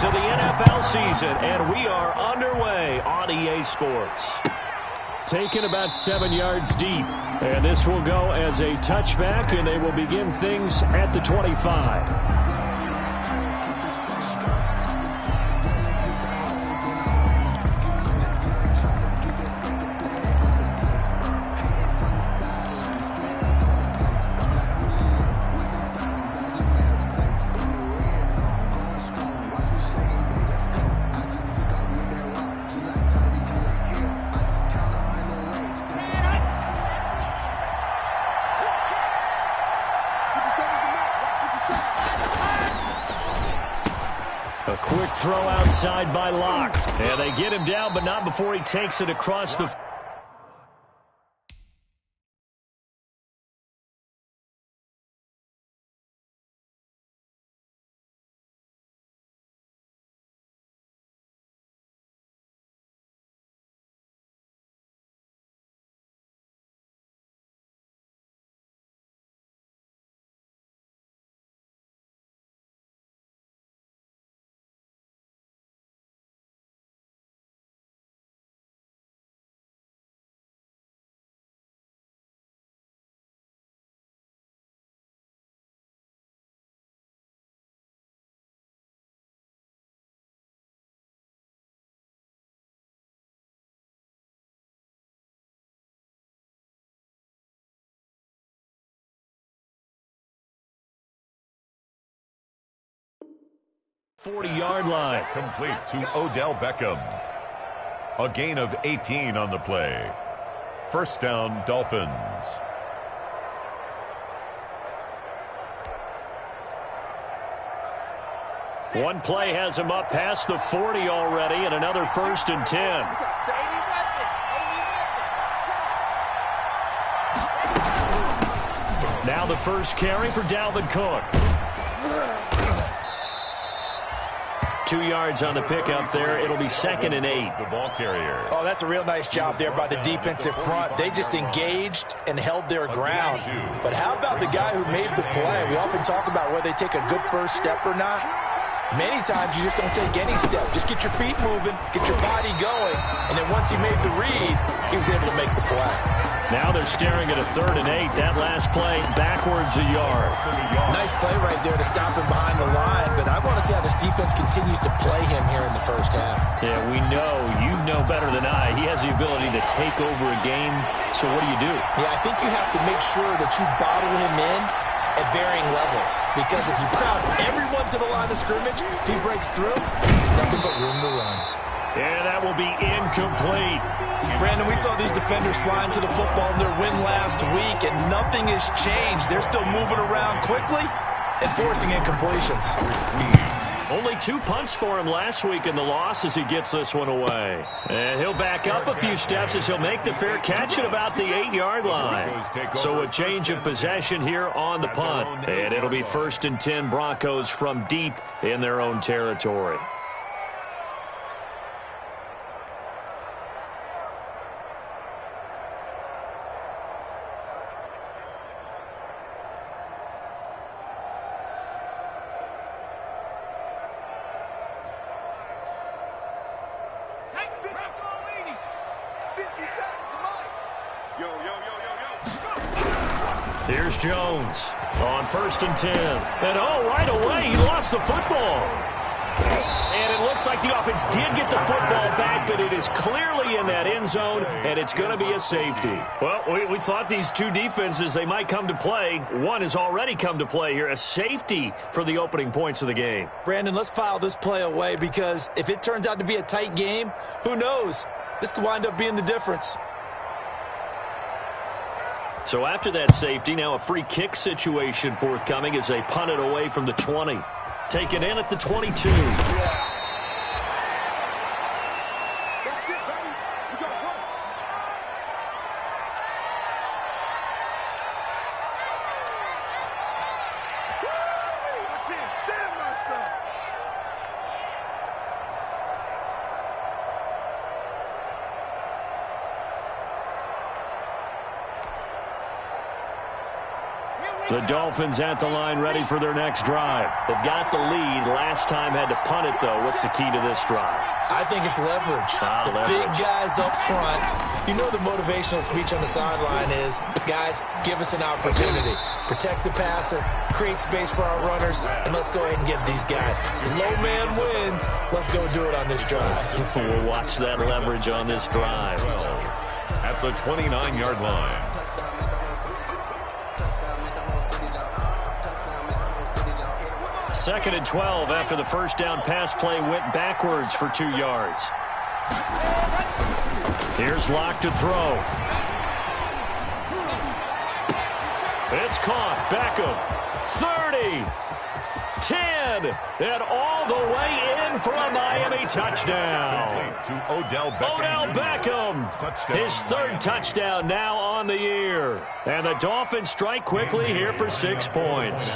of the NFL season, and we are underway on EA Sports. Taken about 7 yards deep, and this will go as a touchback, and they will begin things at the 25. A quick throw outside by Locke. And they get him down, but not before he takes it across the... ...40-yard line. Complete to Odell Beckham. A gain of 18 on the play. First down, Dolphins. One play has him up past the 40 already, and another 1st and 10. Now the first carry for Dalvin Cook. 2 yards on the pickup there. It'll be 2nd and 8. The ball carrier. Oh, that's a real nice job there by the defensive front. They just engaged and held their ground. But how about the guy who made the play? We often talk about whether they take a good first step or not. Many times you just don't take any step. Just get your feet moving, get your body going, and then once he made the read, he was able to make the play. Now they're staring at a 3rd and 8. That last play backwards a yard. Nice play right there to stop him behind the line, but I want to see how this defense continues to play him here in the first half. Yeah, we know. You know better than I. He has the ability to take over a game, so what do? Yeah, I think you have to make sure that you bottle him in at varying levels, because if you crowd everyone to the line of scrimmage, if he breaks through, there's nothing but room to run. Yeah, that will be incomplete. Brandon, we saw these defenders flying to the football in their win last week, and nothing has changed. They're still moving around quickly and forcing incompletions. Only 2 punts for him last week in the loss as he gets this one away. And he'll back up a few steps as he'll make the fair catch at about the 8-yard line. So a change of possession here on the punt. And it'll be 1st and 10 Broncos from deep in their own territory. Here's Jones on 1st and 10. And right away, he lost the football. And it looks like the offense did get the football back, but it is clearly in that end zone, and it's going to be a safety. Well, we thought these two defenses, they might come to play. One has already come to play here, a safety for the opening points of the game. Brandon, let's file this play away, because if it turns out to be a tight game, who knows? This could wind up being the difference. So after that safety, now a free kick situation forthcoming as they punt it away from the 20. Taken in at the 22. The Dolphins at the line, ready for their next drive. They've got the lead. Last time had to punt it, though. What's the key to this drive? I think it's leverage. The big guys up front. You know the motivational speech on the sideline is, guys, give us an opportunity. Protect the passer, create space for our runners, and let's go ahead and get these guys. Low man wins. Let's go do it on this drive. We'll watch that leverage on this drive. At the 29-yard line. Second and 12 after the first down pass play went backwards for 2 yards. Here's Locke to throw. It's caught. Beckham. 30. 10. And all the way in for a Miami touchdown. To Odell Beckham. Odell Beckham. Touchdown. His third touchdown now on the year. And the Dolphins strike quickly here for 6 points.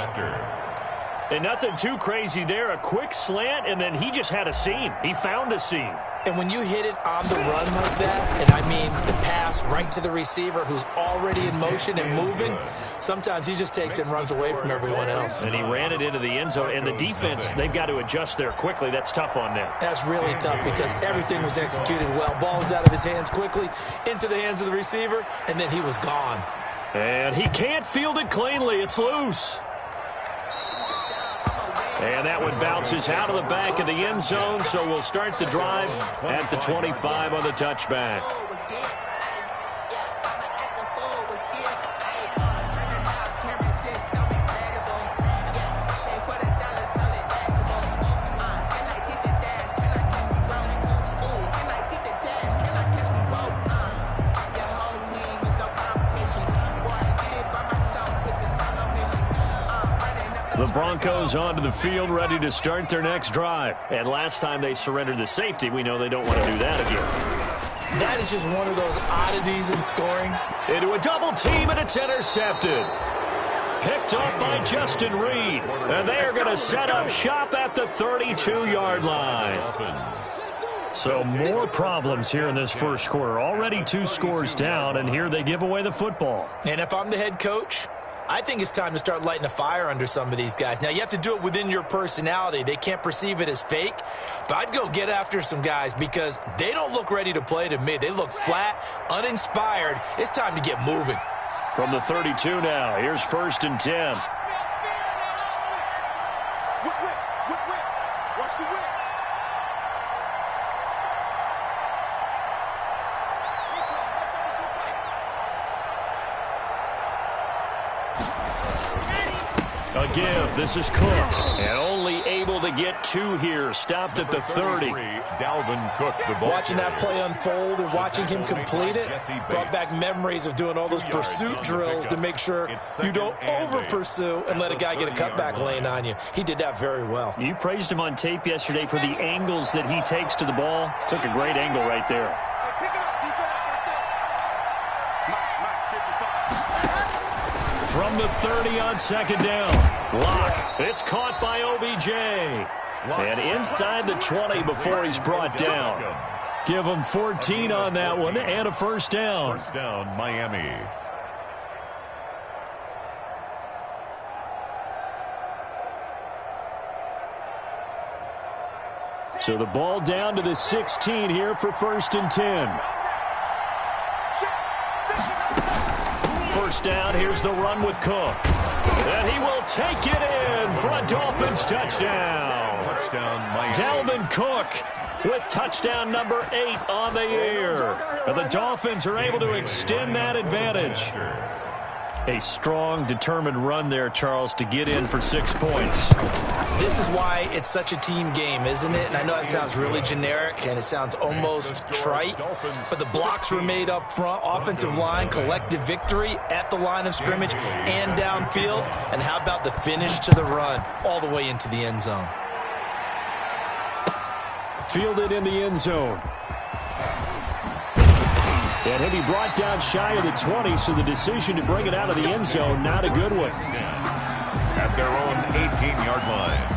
And nothing too crazy there. A quick slant, and then he just had a seam. He found a seam. And when you hit it on the run like that, and I mean the pass right to the receiver who's already in motion and moving, sometimes he just takes it and runs away from everyone else. And he ran it into the end zone. And the defense, they've got to adjust there quickly. That's tough on them. That's really tough because everything was executed well. Ball was out of his hands quickly, into the hands of the receiver, and then he was gone. And he can't field it cleanly. It's loose. And that one bounces out of the back of the end zone, so we'll start the drive at the 25 on the touchback. The Broncos onto the field, ready to start their next drive. And last time they surrendered the safety, we know they don't want to do that again. That is just one of those oddities in scoring. Into a double team, and it's intercepted. Picked up by Justin Reed. And they are going to set up shop at the 32-yard line. So more problems here in this first quarter. Already 2 scores down, and here they give away the football. And if I'm the head coach, I think it's time to start lighting a fire under some of these guys. Now, you have to do it within your personality. They can't perceive it as fake. But I'd go get after some guys because they don't look ready to play to me. They look flat, uninspired. It's time to get moving. From the 32 now, here's 1st and 10. A give. This is Cook. And only able to get 2 here. Stopped at the 30. Dalvin Cook, the ball. Watching that play unfold and watching him complete it brought back memories of doing all those pursuit drills to make sure you don't over-pursue and let a guy get a cutback lane on you. He did that very well. You praised him on tape yesterday for the angles that he takes to the ball. Took a great angle right there. From the 30 on 2nd down. Locke. It's caught by OBJ. And inside the 20 before he's brought down. Give him 14 on that one and a 1st down. 1st down, Miami. So the ball down to the 16 here for 1st and 10. 1st down, here's the run with Cook. And he will take it in for a Dolphins touchdown. Touchdown, Miami. Dalvin Cook with touchdown number 8 on the year. And the Dolphins are able to extend that advantage. A strong, determined run there, Charles, to get in for 6 points. This is why it's such a team game, isn't it? And I know that sounds really generic and it sounds almost trite, but the blocks were made up front, offensive line, collective victory at the line of scrimmage and downfield. And how about the finish to the run all the way into the end zone? Fielded in the end zone. And he'll be brought down shy of the 20, so the decision to bring it out of the end zone, not a good one. At their own 18-yard line.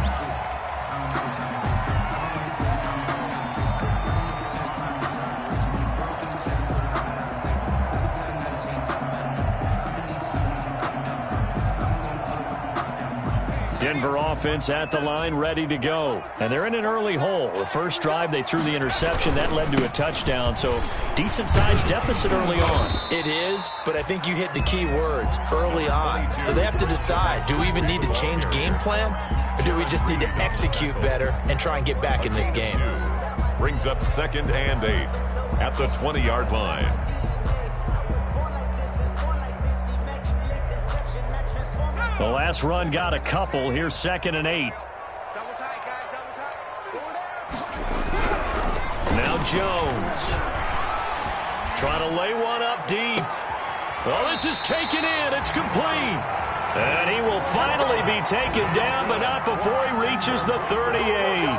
Denver offense at the line, ready to go. And they're in an early hole. The first drive, they threw the interception. That led to a touchdown. So decent-sized deficit early on. It is, but I think you hit the key words, early on. So they have to decide, do we even need to change game plan? Or do we just need to execute better and try and get back in this game? Brings up 2nd and 8 at the 20-yard line. The last run got a couple. Here's 2nd and 8. Now Jones. Trying to lay one up deep. Well, this is taken in. It's complete. And he will finally be taken down, but not before he reaches the 38.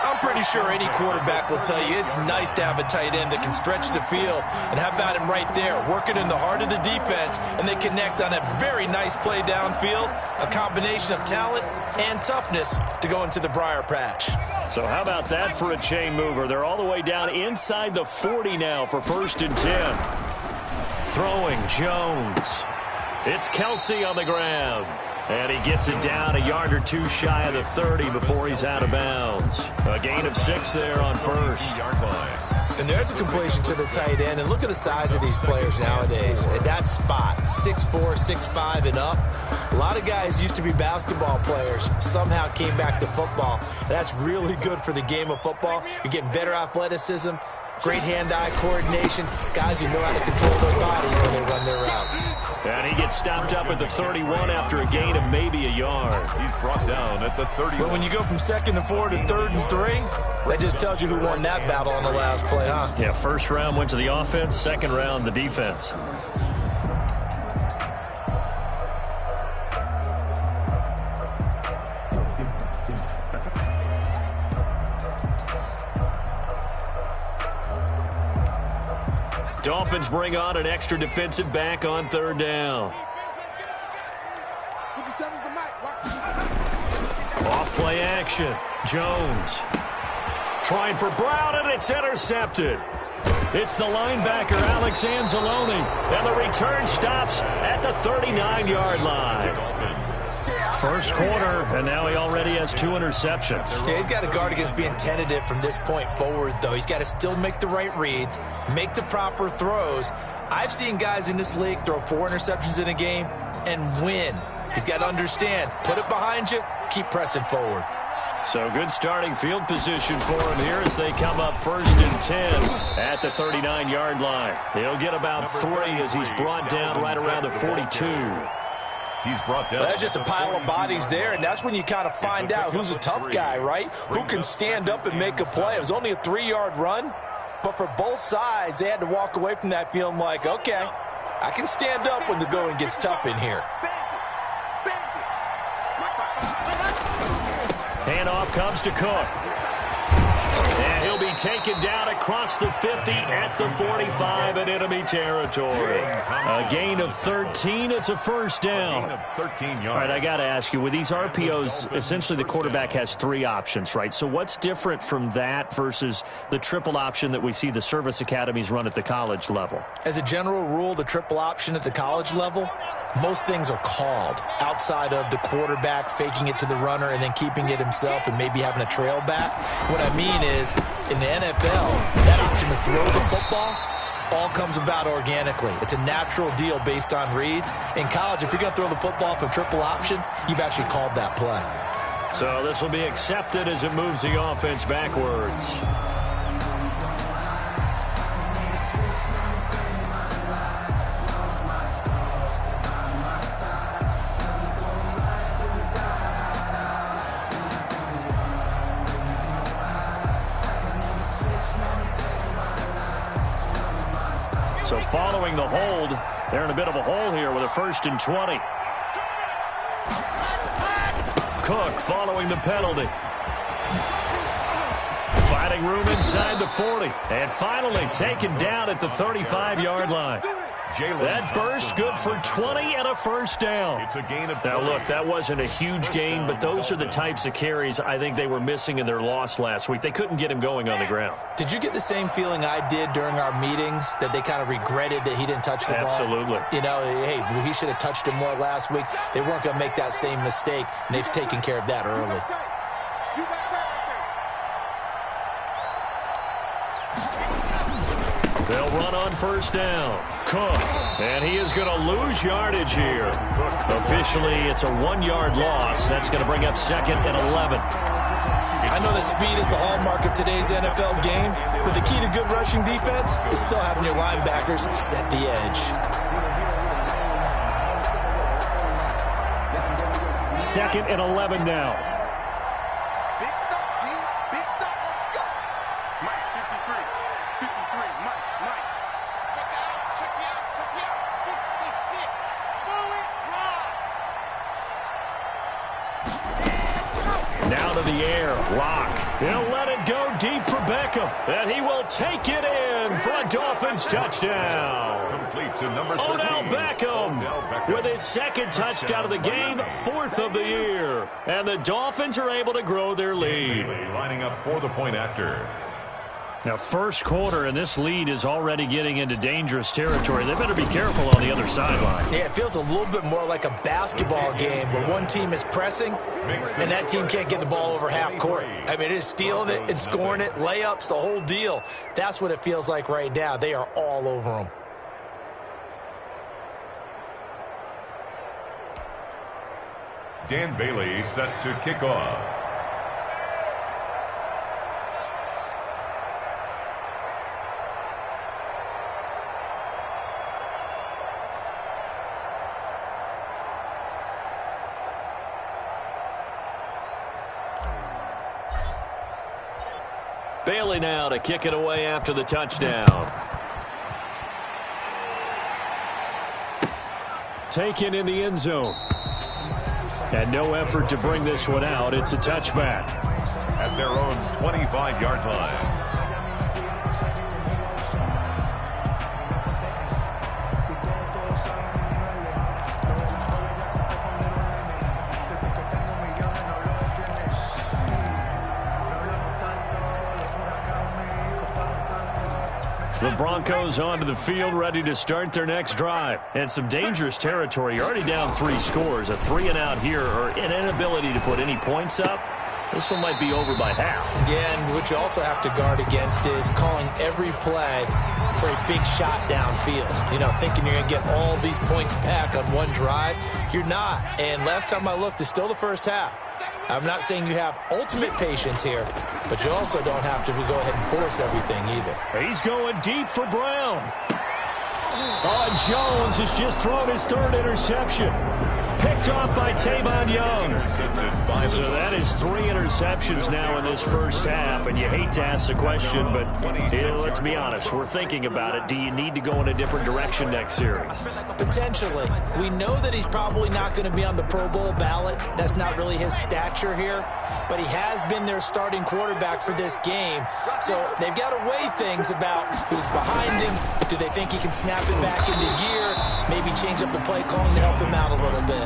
I'm pretty sure any quarterback will tell you it's nice to have a tight end that can stretch the field. And how about him right there, working in the heart of the defense, and they connect on a very nice play downfield, a combination of talent and toughness to go into the briar patch. So how about that for a chain mover? They're all the way down inside the 40 now for 1st and 10. Throwing Jones. It's Kelsey on the ground. And he gets it down a yard or two shy of the 30 before he's out of bounds. A gain of 6 there on 1st. And there's a completion to the tight end. And look at the size of these players nowadays. At that spot, 6'4", 6'5", and up. A lot of guys used to be basketball players, somehow came back to football. And that's really good for the game of football. You're getting better athleticism, great hand-eye coordination, guys who know how to control their bodies when they run their routes. And he gets stopped up at the 31 after a gain of maybe a yard. He's brought down at the 30. But when you go from 2nd and 4 to 3rd and 3, that just tells you who won that battle on the last play, huh? Yeah, first round went to the offense, second round the defense. Dolphins bring on an extra defensive back on 3rd down. Off play action. Jones trying for Brown, and it's intercepted. It's the linebacker, Alex Anzalone, and the return stops at the 39-yard line. First quarter, and now he already has 2 interceptions. Yeah, he's got to guard against being tentative from this point forward, though. He's got to still make the right reads, make the proper throws. I've seen guys in this league throw 4 interceptions in a game and win. He's got to understand, put it behind you, keep pressing forward. So good starting field position for him here as they come up 1st and 10 at the 39-yard line. He'll get about 3 as he's brought down right around the 42. He's brought down. Well, that's just a pile of bodies there, and that's when you kind of find out who's a tough guy, right? Who can stand up and make a play. It was only a 3-yard run, but for both sides, they had to walk away from that feeling like, okay, I can stand up when the going gets tough in here. Handoff comes to Cook. And he'll be taken down across the 50 at the 45 in enemy territory. A gain of 13. It's a first down. All right, I got to ask you, with these RPOs, essentially the quarterback has 3 options, right? So what's different from that versus the triple option that we see the service academies run at the college level? As a general rule, the triple option at the college level, most things are called outside of the quarterback faking it to the runner and then keeping it himself and maybe having a trail back. What I mean is, in the NFL, that option to throw the football all comes about organically. It's a natural deal based on reads. In college, if you're going to throw the football for triple option, you've actually called that play. So this will be accepted as it moves the offense backwards. So following the hold, they're in a bit of a hole here with a 1st and 20. Cook following the penalty. Finding room inside the 40. And finally taken down at the 35-yard line. That burst good for 20 and a first down. It's a gain of 20. Now, look, that wasn't a huge gain, but those are the types of carries I think they were missing in their loss last week. They couldn't get him going on the ground. Did you get the same feeling I did during our meetings, that they kind of regretted that he didn't touch the ball? Absolutely. You know, hey, he should have touched him more last week. They weren't going to make that same mistake, and they've taken care of that early. They'll run on first down. Cook. And he is going to lose yardage here. Officially, it's a 1-yard loss. That's going to bring up second and 11. I know that speed is the hallmark of today's NFL game, but the key to good rushing defense is still having your linebackers set the edge. Second and 11 now. Now to the air. Lock. He'll let it go deep for Beckham. And he will take it in for a Dolphins touchdown. Complete to number 13. Odell Beckham with his second touchdown of the game, 4th of the year. And the Dolphins are able to grow their lead. Lining up for the point after. Now, first quarter, and this lead is already getting into dangerous territory. They better be careful on the other sideline. Yeah, it feels a little bit more like a basketball game where one team is pressing and that team can't get the ball over half court. I mean, it is stealing it and scoring it, layups, the whole deal. That's what it feels like right now. They are all over them. Dan Bailey set to kick off. Bailey now to kick it away after the touchdown. Taken in the end zone. And no effort to bring this one out. It's a touchback. At their own 25-yard line. The Broncos onto the field, ready to start their next drive. And some dangerous territory. You're already down 3 scores. A 3-and-out here, or an inability to put any points up. This one might be over by half. Yeah, and what you also have to guard against is calling every play for a big shot downfield. You know, thinking you're going to get all these points back on one drive. You're not. And last time I looked, it's still the first half. I'm not saying you have ultimate patience here, but you also don't have to go ahead and force everything either. He's going deep for Brown. Jones has just thrown his 3rd interception. Picked off by Tavon Young. So that is 3 interceptions now in this first half, and you hate to ask the question, but let's be honest, we're thinking about it. Do you need to go in a different direction next series? Potentially. We know that he's probably not going to be on the Pro Bowl ballot. That's not really his stature here, but he has been their starting quarterback for this game, so they've got to weigh things about who's behind him. Do they think he can snap it back into gear? Maybe change up the play calling to help him out a little bit.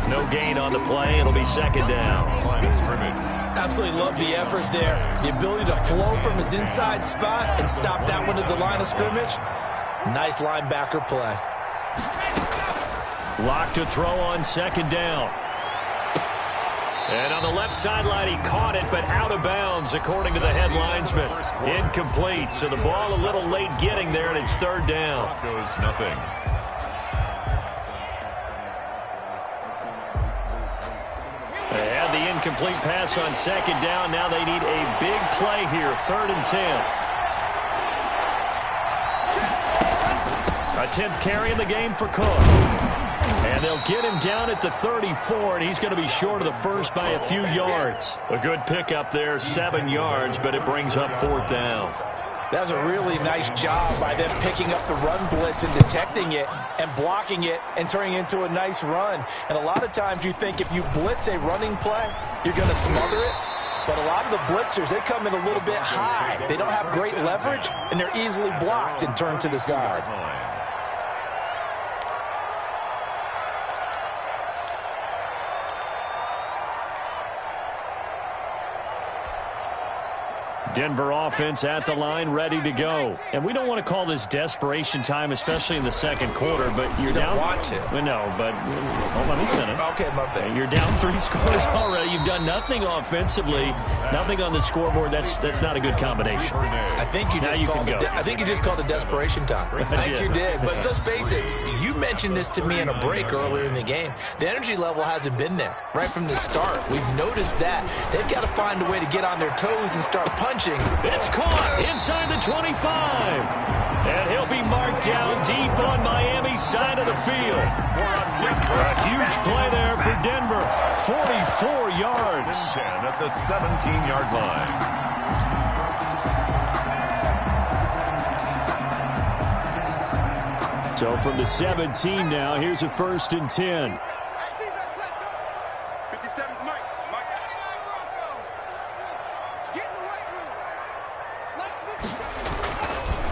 No gain on the play. It'll be second down. Absolutely love the effort there. The ability to flow from his inside spot and stop that one at the line of scrimmage. Nice linebacker play. Lock to throw on second down. And on the left sideline, he caught it, but out of bounds, according to the head linesman. Incomplete, so the ball a little late getting there, and it's 3rd down. Goes nothing. They had the incomplete pass on second down. Now they need a big play here, 3rd and 10. A 10th carry in the game for Cook. And they'll get him down at the 34, and he's going to be short of the first by a few yards. A good pickup there, 7 yards, but it brings up 4th down. That's a really nice job by them picking up the run blitz and detecting it and blocking it and turning it into a nice run. And a lot of times you think if you blitz a running play, you're going to smother it. But a lot of the blitzers, they come in a little bit high. They don't have great leverage, and they're easily blocked and turned to the side. Denver offense at the line, ready to go. And we don't want to call this desperation time, especially in the second quarter, but you're down. You don't want to. Well, no, but hold on a minute. Okay, my bad. You're down 3 scores already. You've done nothing offensively, nothing on the scoreboard. That's not a good combination. I think you just called it desperation time. I think you did. But let's face it, you mentioned this to me in a break earlier in the game. The energy level hasn't been there right from the start. We've noticed that. They've got to find a way to get on their toes and start punching. It's caught inside the 25. And he'll be marked down deep on Miami's side of the field. A huge play there for Denver. 44 yards. 10 at the 17-yard line. So from the 17 now, here's a 1st and 10.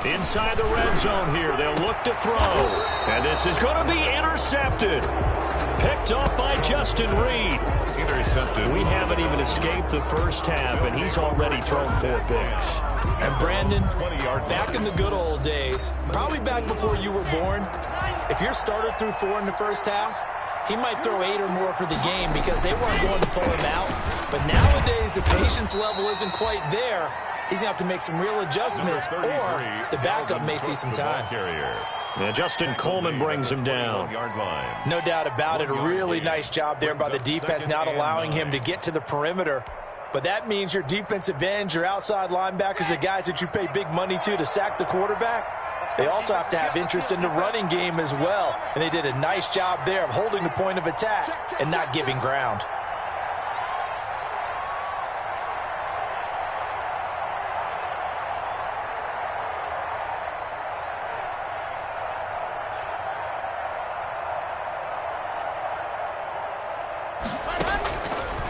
Inside the red zone here. They'll look to throw. And this is going to be intercepted. Picked off by Justin Reed. Intercepted. We haven't even escaped the first half, and he's already thrown 4 picks. And Brandon, back in the good old days, probably back before you were born, if your starter threw 4 in the first half, he might throw 8 or more for the game because they weren't going to pull him out. But nowadays, the patience level isn't quite there. He's going to have to make some real adjustments, or the backup may see some time. And Justin Coleman brings him down. No doubt about it. A really nice job there by the defense, not allowing him to get to the perimeter. But that means your defensive ends, your outside linebackers, the guys that you pay big money to sack the quarterback, they also have to have interest in the running game as well. And they did a nice job there of holding the point of attack and not giving ground.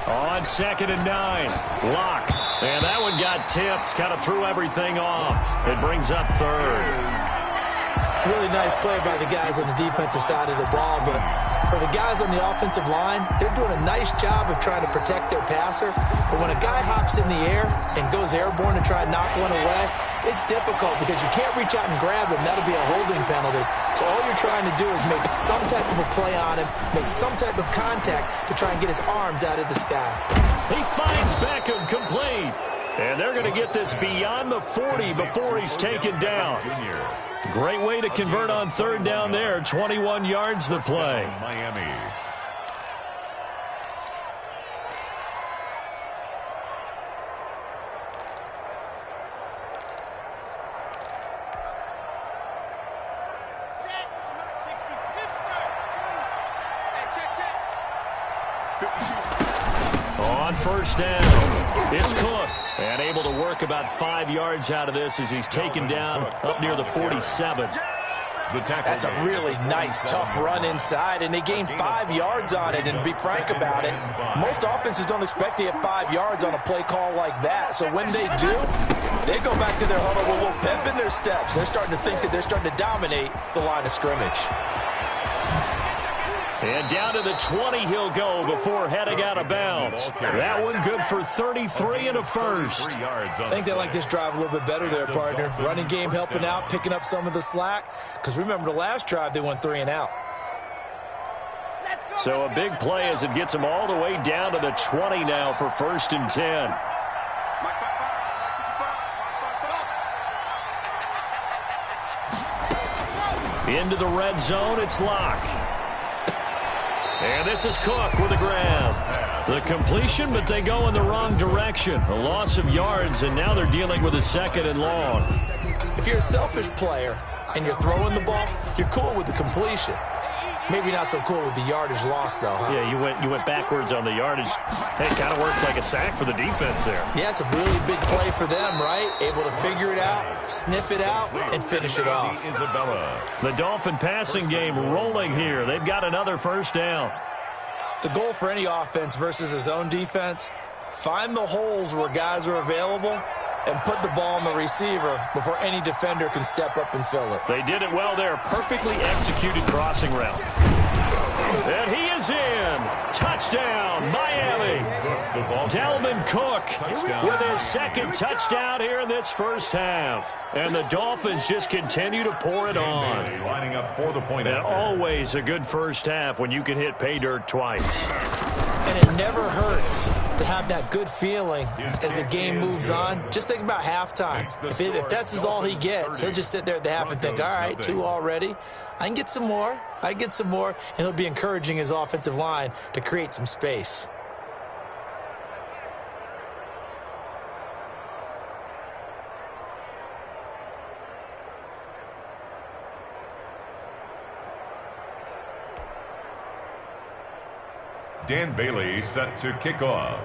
On 2nd and 9, Lock. And that one got tipped, kind of threw everything off. It brings up 3rd. Really nice play by the guys on the defensive side of the ball, but for the guys on the offensive line, they're doing a nice job of trying to protect their passer. But when a guy hops in the air and goes airborne to try and knock one away, it's difficult because you can't reach out and grab him. That'll be a holding penalty. So all you're trying to do is make some type of a play on him, make some type of contact to try and get his arms out of the sky. He finds Beckham complete. And they're going to get this beyond the 40 before he's taken down. Great way to convert on 3rd down there. 21 yards the play. Miami. On 1st down, it's Cook. And able to work about 5 yards out of this as he's taken down up near the 47. That's a really nice, tough run inside, and they gained 5 yards on it. And to be frank about it, most offenses don't expect to get 5 yards on a play call like that. So when they do, they go back to their huddle with a little pep in their steps. They're starting to think that they're starting to dominate the line of scrimmage. And down to the 20 he'll go before heading out of bounds. That one good for 33 and a 1st. I think they like this drive a little bit better there, partner. Running game helping out, picking up some of the slack. Because remember the last drive, they went 3 and out. So a big play as it gets them all the way down to the 20 now for 1st and 10. Into the red zone, it's Lock. And this is Cook with a grab. The completion, but they go in the wrong direction. A loss of yards, and now they're dealing with a 2nd and long. If you're a selfish player and you're throwing the ball, you're cool with the completion. Maybe not so cool with the yardage loss, though, huh? Yeah, you went backwards on the yardage. Hey, it kind of works like a sack for the defense there. Yeah, it's a really big play for them, right? Able to figure it out, sniff it out, and finish it off. The Dolphin passing game rolling here. They've got another 1st down. The goal for any offense versus a zone defense, find the holes where guys are available and put the ball on the receiver before any defender can step up and fill it. They did it well there. Perfectly executed crossing route. And he is in. Touchdown, Miami. Dalvin Cook with his second touchdown here in this first half. And the Dolphins just continue to pour it on. Lining up for the point. And always a good first half when you can hit pay dirt twice. And it never hurts to have that good feeling as the game moves on. Just think about halftime. If that's all he gets, he'll just sit there at the half and think, all right, 2 already. I can get some more. I can get some more. And he'll be encouraging his offensive line to create some space. Dan Bailey set to kick off.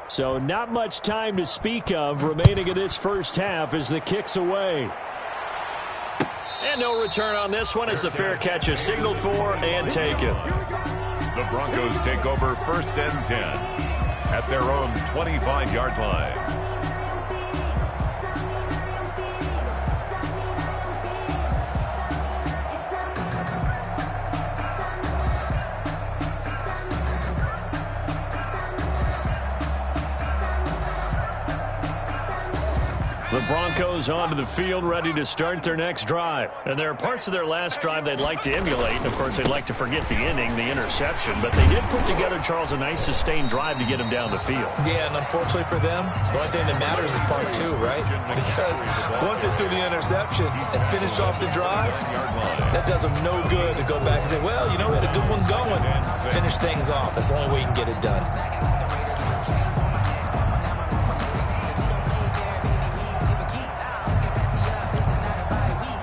So not much time to speak of remaining in this first half as the kick's away. And no return on this one as the fair catch is signaled for and taken. The Broncos take over 1st and 10 at their own 25-yard line. The Broncos onto the field ready to start their next drive. And there are parts of their last drive they'd like to emulate. And, of course, they'd like to forget the inning, the interception. But they did put together, Charles, a nice sustained drive to get him down the field. Yeah, and unfortunately for them, the only thing that matters is part 2, right? Because once they threw the interception and finished off the drive, that does them no good to go back and say, well, you know, we had a good one going. Finish things off. That's the only way you can get it done.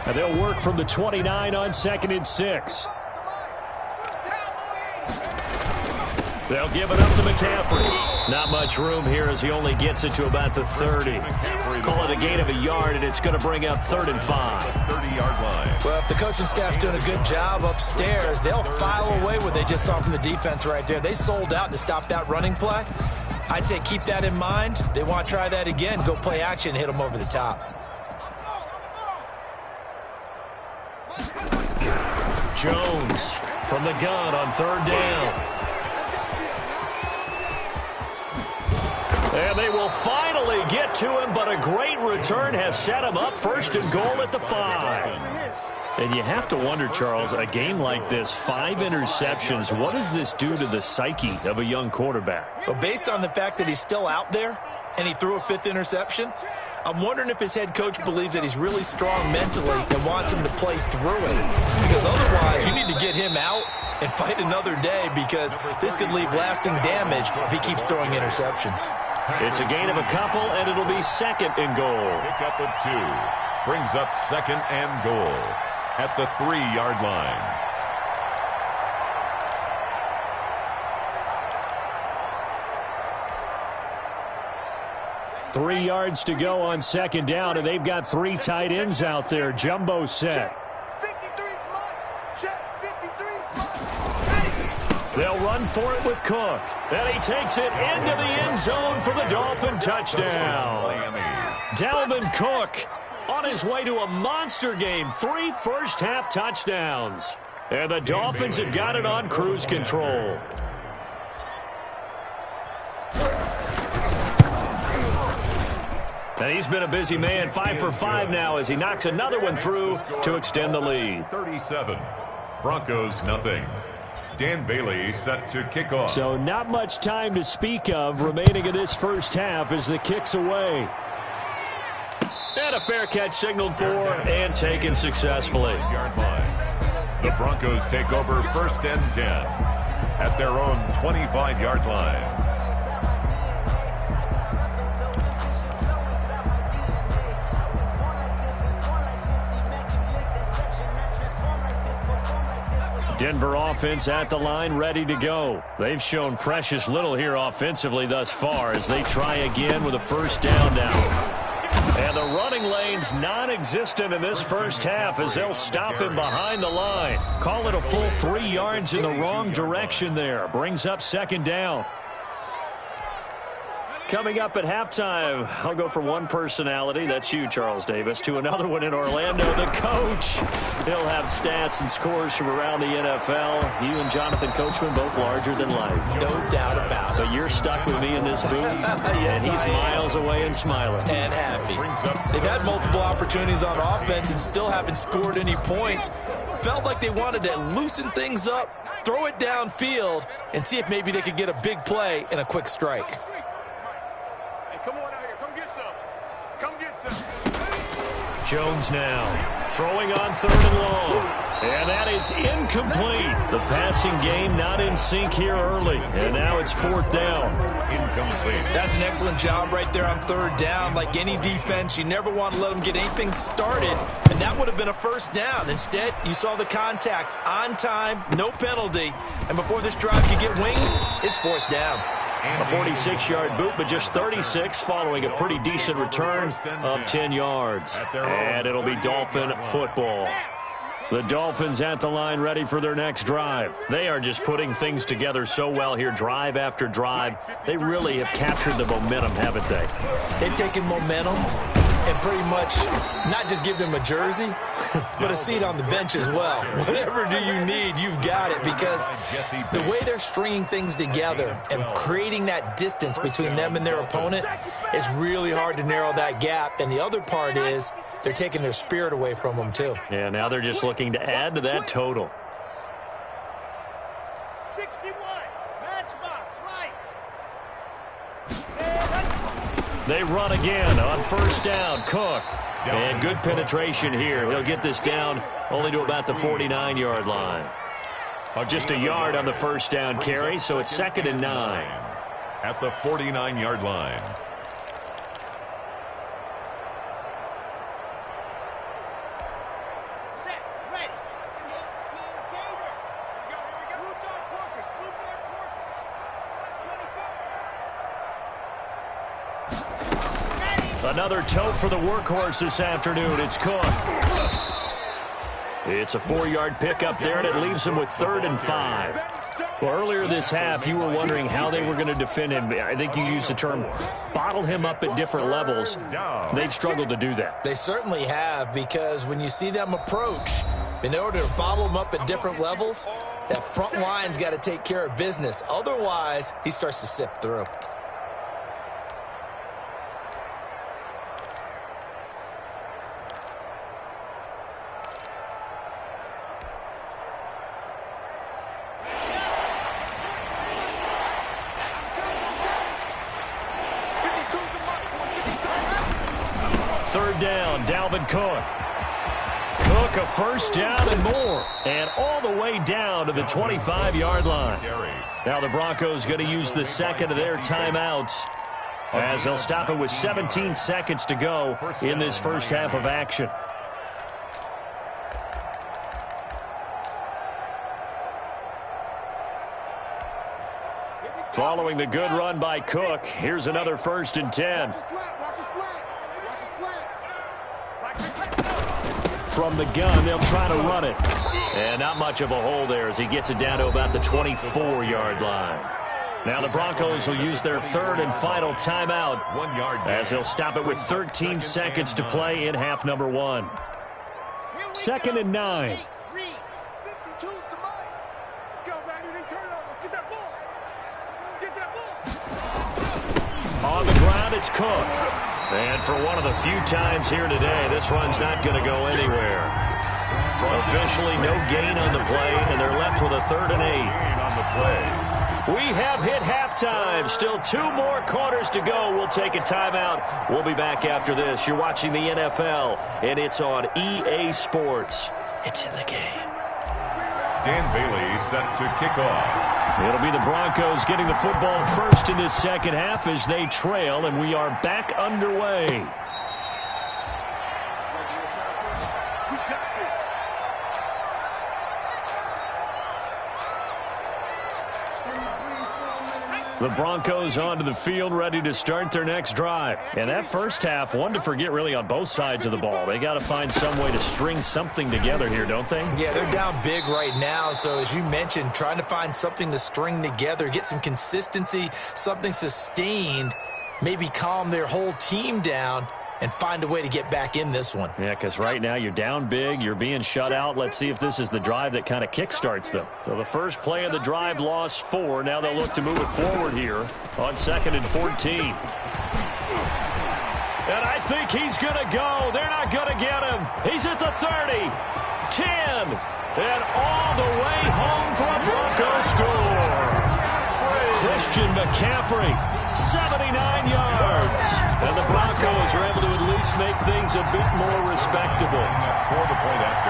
And they'll work from the 29 on 2nd and 6. They'll give it up to McCaffrey. Not much room here as he only gets it to about the 30. Call it a gain of a yard, and it's going to bring up 3rd and 5. 30-yard line. Well, if the coaching staff's doing a good job upstairs, they'll file away what they just saw from the defense right there. They sold out to stop that running play. I'd say keep that in mind. They want to try that again. Go play action, hit them over the top. Jones from the gun on 3rd down. And they will finally get to him, but a great return has set him up 1st and goal at the 5. And you have to wonder, Charles, a game like this, 5 interceptions, what does this do to the psyche of a young quarterback? Well, based on the fact that he's still out there and he threw a 5th interception, I'm wondering if his head coach believes that he's really strong mentally and wants him to play through it. Because otherwise, you need to get him out and fight another day because this could leave lasting damage if he keeps throwing interceptions. It's a gain of a couple, and it'll be 2nd and goal. Pickup of 2. Brings up 2nd and goal at the 3-yard line. Three yards to go on 2nd down, and they've got 3 tight ends out there. Jumbo set. They'll run for it with Cook. And he takes it into the end zone for the Dolphin touchdown. Dalvin Cook on his way to a monster game. 3 first-half touchdowns. And the Dolphins have got it on cruise control. And he's been a busy man, 5 for 5 now as he knocks another one through to extend the lead. 37. Broncos nothing. Dan Bailey set to kick off. So not much time to speak of remaining in this first half as the kick's away. And a fair catch signaled for and taken successfully. Yard line. The Broncos take over 1st and 10 at their own 25-yard line. Denver offense at the line, ready to go. They've shown precious little here offensively thus far as they try again with a 1st down now. And the running lane's non-existent in this first half as they'll stop him behind the line. Call it a full 3 yards in the wrong direction there. Brings up 2nd down. Coming up at halftime, I'll go from one personality, that's you, Charles Davis, to another one in Orlando, the coach. He'll have stats and scores from around the NFL. You and Jonathan Coachman both larger than life. No doubt about it. But you're stuck with me in this booth, yes, and he's miles away and smiling. And happy. They've had multiple opportunities on offense and still haven't scored any points. Felt like they wanted to loosen things up, throw it downfield, and see if maybe they could get a big play and a quick strike. Come on out here. Come get some. Come get some. Jones now throwing on 3rd and long. And that is incomplete. The passing game not in sync here early. And now it's 4th down. Incomplete. That's an excellent job right there on 3rd down. Like any defense, you never want to let them get anything started. And that would have been a 1st down. Instead, you saw the contact on time, no penalty. And before this drive could get wings, it's 4th down. A 46-yard boot, but just 36 following a pretty decent return of 10 yards. And it'll be Dolphin football. The Dolphins at the line ready for their next drive. They are just putting things together so well here, drive after drive. They really have captured the momentum, haven't they? They've taken momentum and pretty much not just give them a jersey, but a seat on the bench as well. Whatever do you need, you've got it, because the way they're stringing things together and creating that distance between them and their opponent, it's really hard to narrow that gap. And the other part is they're taking their spirit away from them too. Yeah, now they're just looking to add to that total. 61. Matchbox. Light. They run again on 1st down. Cook. And good penetration here. He'll get this down only to about the 49-yard line. Just a yard on the 1st down carry, so it's 2nd and 9. At the 49-yard line. Set. Ready. 18 Gator. Blue dog Corkers. Blue dog Corkers. 24. Another tote for the workhorse this afternoon. It's Cook. It's a 4-yard pickup there, and it leaves him with 3rd and 5. Well, earlier this half, you were wondering how they were going to defend him. I think you used the term bottle him up at different levels. They've struggled to do that. They certainly have, because when you see them approach, in order to bottle them up at different levels, that front line's got to take care of business. Otherwise, he starts to sift through. Down, Dalvin Cook. Cook a 1st down and more. And all the way down to the 25-yard line. Now the Broncos going to use the 2nd of their timeouts, as they'll stop it with 17 seconds to go in this 1st half of action. Following the good run by Cook, here's another 1st and 10. From the gun, they'll try to run it. And not much of a hole there as he gets it down to about the 24-yard line. Now the Broncos will use their 3rd and final timeout, 1 yard as they'll stop it with 13 seconds to play in half number 1. 2nd and 9. On the ground, it's Cook. And for one of the few times here today, this run's not going to go anywhere. Officially no gain on the play, and they're left with a 3rd and 8. On the play. We have hit halftime. Still 2 more quarters to go. We'll take a timeout. We'll be back after this. You're watching the NFL, and it's on EA Sports. It's in the game. Dan Bailey set to kick off. It'll be the Broncos getting the football first in this 2nd half as they trail, and we are back underway. The Broncos onto the field, ready to start their next drive. And that 1st half, one to forget really on both sides of the ball. They got to find some way to string something together here, don't they? Yeah, they're down big right now. So as you mentioned, trying to find something to string together, get some consistency, something sustained. maybe calm their whole team down and find a way to get back in this one. Yeah, because right now you're down big, you're being shut out. Let's see if this is the drive that kind of kickstarts them. So the first play of the drive lost 4. Now they'll look to move it forward here on 2nd and 14. And I think he's going to go. They're not going to get him. He's at the 30, 10, and all the way home for a Broncos score. Christian McCaffrey, 79 yards. And the Broncos are able to at least make things a bit more respectable.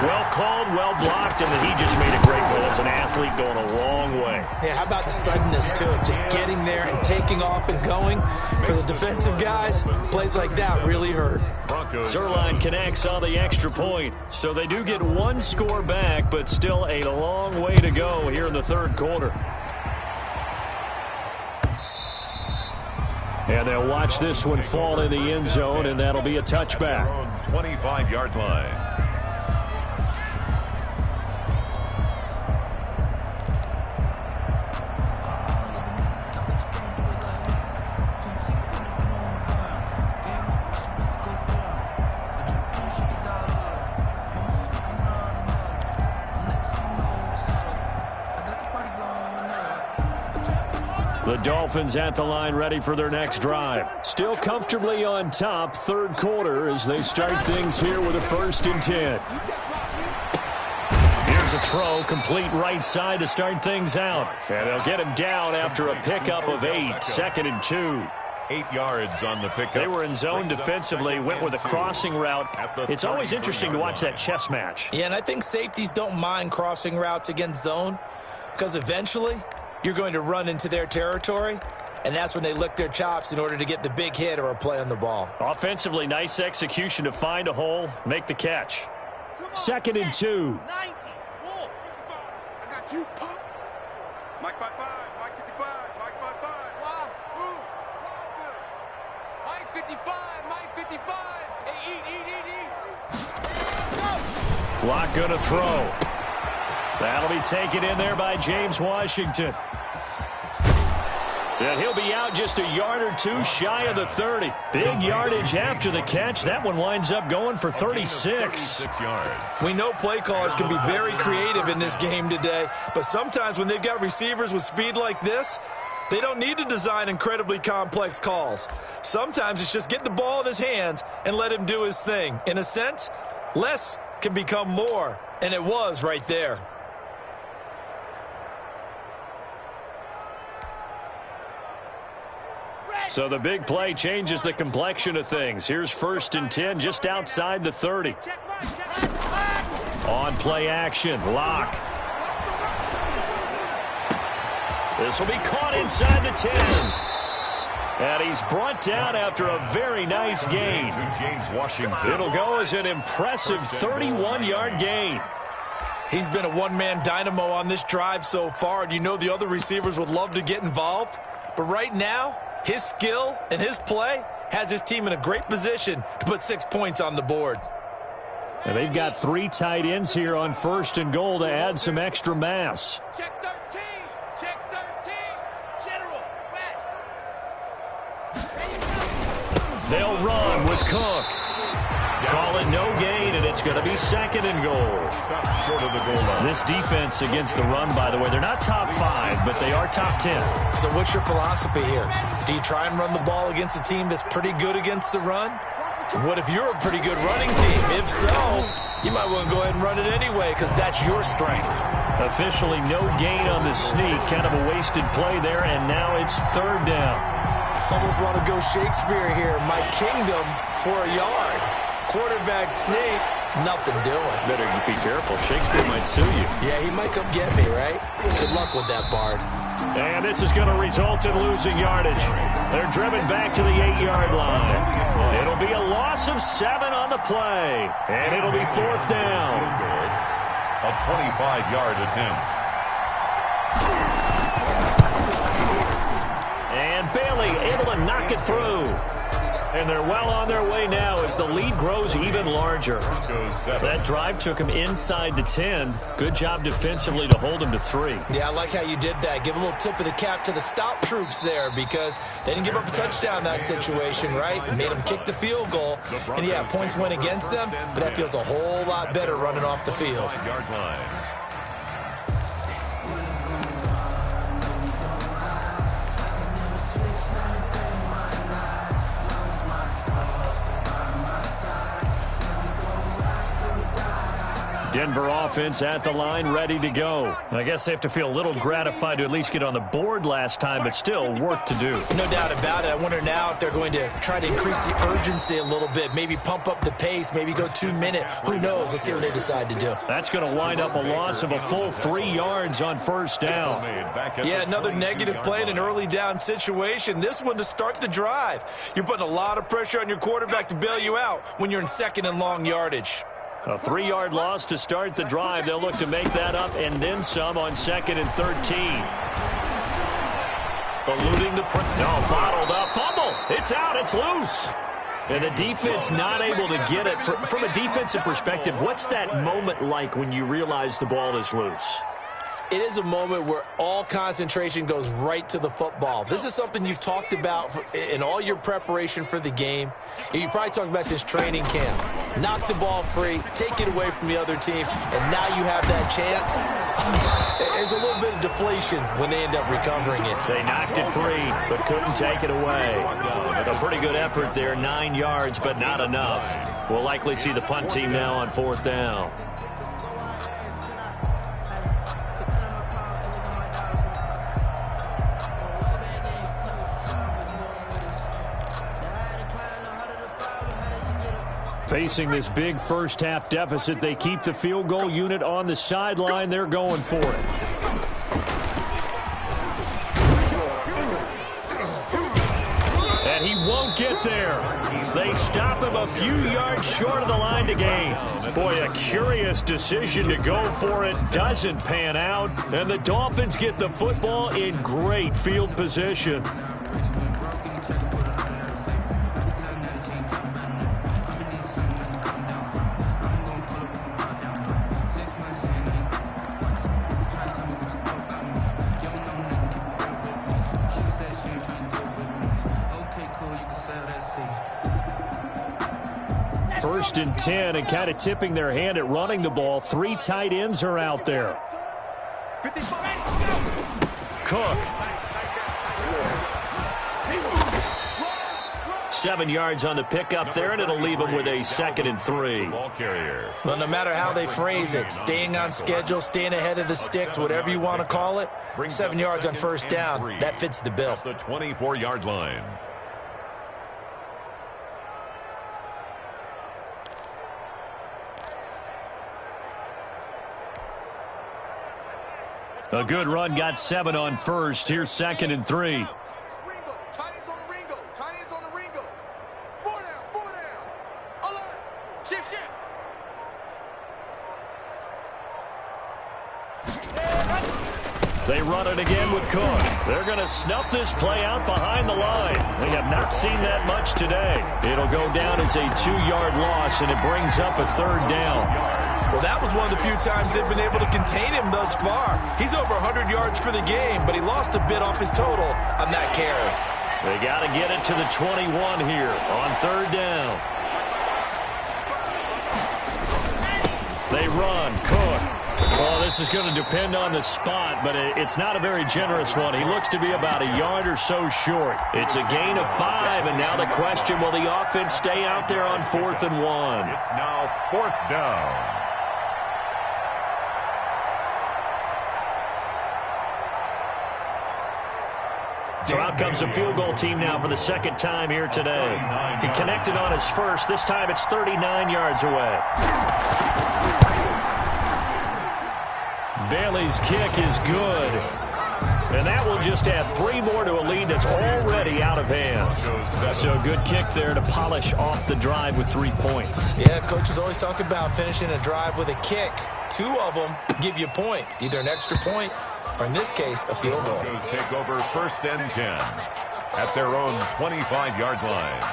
Well called, well blocked, and he just made a great goal as an athlete going a long way. Yeah, how about the suddenness to it? Just getting there and taking off and going. For the defensive guys, plays like that really hurt. Zerline connects on the extra point. So they do get one score back, but still a long way to go here in the third quarter. And they'll watch this one fall in the end zone, and that'll be a touchback. 25-yard line. The Dolphins at the line ready for their next drive. Still comfortably on top, third quarter as they start things here with a 1st and 10. Here's a throw, complete right side to start things out. And they'll get him down after a pickup of 8, 2nd and 2. 8 yards on the pickup. They were in zone defensively, went with a crossing route. It's always interesting to watch that chess match. Yeah, and I think safeties don't mind crossing routes against zone because eventually you're going to run into their territory, and that's when they lick their chops in order to get the big hit or a play on the ball. Offensively, nice execution to find a hole, make the catch. 2nd and 2. 90. Whoa. I got you. Mike 55. Mike 55. Mike 55. Wow. Move. Mike 55. Mike 55. Hey, eat. Go. Clock gonna throw. That'll be taken in there by James Washington. And he'll be out just a yard or two shy of the 30. Big yardage after the catch. That one winds up going for 36. We know play callers can be very creative in this game today, but sometimes when they've got receivers with speed like this, they don't need to design incredibly complex calls. Sometimes it's just get the ball in his hands and let him do his thing. In a sense, less can become more, and it was right there. So the big play changes the complexion of things. Here's 1st and 10 just outside the 30. On play action, Locke. This will be caught inside the 10. And he's brought down after a very nice gain. James Washington. It'll go as an impressive 31-yard gain. He's been a one-man dynamo on this drive so far, and you know the other receivers would love to get involved. But right now, his skill and his play has his team in a great position to put 6 points on the board. And they've got 3 tight ends here on 1st and goal to add some extra mass. Check 13. Check 13. General. West. They'll run with Cook. Call it no gain, and it's going to be 2nd and goal. Stop short of the goal line. This defense against the run, by the way, they're not top 5, but they are top 10. So what's your philosophy here? Do you try and run the ball against a team that's pretty good against the run? What if you're a pretty good running team? If so, you might want to go ahead and run it anyway because that's your strength. Officially no gain on the sneak. Kind of a wasted play there, and now it's 3rd down. Almost want to go Shakespeare here. My kingdom for a yard. Quarterback sneak, nothing doing. Better be careful. Shakespeare might sue you. Yeah, he might come get me, right? Good luck with that, Bard. And this is going to result in losing yardage. They're driven back to the 8-yard line. It'll be a loss of 7 on the play. And it'll be 4th down. A 25-yard attempt. And Bailey able to knock it through. And they're well on their way now as the lead grows even larger. That drive took them inside the 10. Good job defensively to hold them to 3. Yeah, I like how you did that. Give a little tip of the cap to the stop troops there because they didn't give up a touchdown in that situation, right? It made them kick the field goal. And, yeah, points went against them, but that feels a whole lot better running off the field. Yard line. Denver offense at the line, ready to go. I guess they have to feel a little gratified to at least get on the board last time, but still work to do. No doubt about it. I wonder now if they're going to try to increase the urgency a little bit, maybe pump up the pace, maybe go 2 minute. Who knows? Let's see what they decide to do. That's going to wind up a loss of a full 3 yards on first down. Yeah, another negative play in an early down situation. This one to start the drive. You're putting a lot of pressure on your quarterback to bail you out when you're in second and long yardage. A 3-yard loss to start the drive. They'll look to make that up and then some on 2nd and 13. Eluding the bottled up. Fumble. It's out. It's loose. And the defense not able to get it. From a defensive perspective, what's that moment like when you realize the ball is loose? It is a moment where all concentration goes right to the football. This is something you've talked about in all your preparation for the game. You probably talked about since training camp. Knock the ball free, take it away from the other team, and now you have that chance. There's a little bit of deflation when they end up recovering it. They knocked it free, but couldn't take it away. A pretty good effort there, 9 yards, but not enough. We'll likely see the punt team now on 4th down. Facing this big first-half deficit, they keep the field goal unit on the sideline. They're going for it. And he won't get there. They stop him a few yards short of the line to gain. Boy, a curious decision to go for it. Doesn't pan out. And the Dolphins get the football in great field position. First and 10, and kind of tipping their hand at running the ball. 3 tight ends are out there. Cook. 7 yards on the pickup there, and it'll leave them with a 2nd and 3. Well, no matter how they phrase it, staying on schedule, staying ahead of the sticks, whatever you want to call it, 7 yards on first down, that fits the bill. The 24-yard line. A good run, got 7 on first. Here's 2nd and 3. They run it again with Cook. They're going to snuff this play out behind the line. We have not seen that much today. It'll go down as a 2-yard loss, and it brings up a 3rd down. Well, that was one of the few times they've been able to contain him thus far. He's over 100 yards for the game, but he lost a bit off his total on that carry. They got to get it to the 21 here on 3rd down. They run. Cook. Well, this is going to depend on the spot, but it's not a very generous one. He looks to be about a yard or so short. It's a gain of 5, and now the question, will the offense stay out there on 4th and 1? It's now 4th down. So out comes the field goal team now for the 2nd time here today. He connected on his first. This time it's 39 yards away. Bailey's kick is good. And that will just add 3 more to a lead that's already out of hand. So a good kick there to polish off the drive with 3 points. Yeah, coaches always talk about finishing a drive with a kick. 2 of them give you points, either an extra point or, in this case, a field goal. Take over 1st and 10 at their own 25-yard line.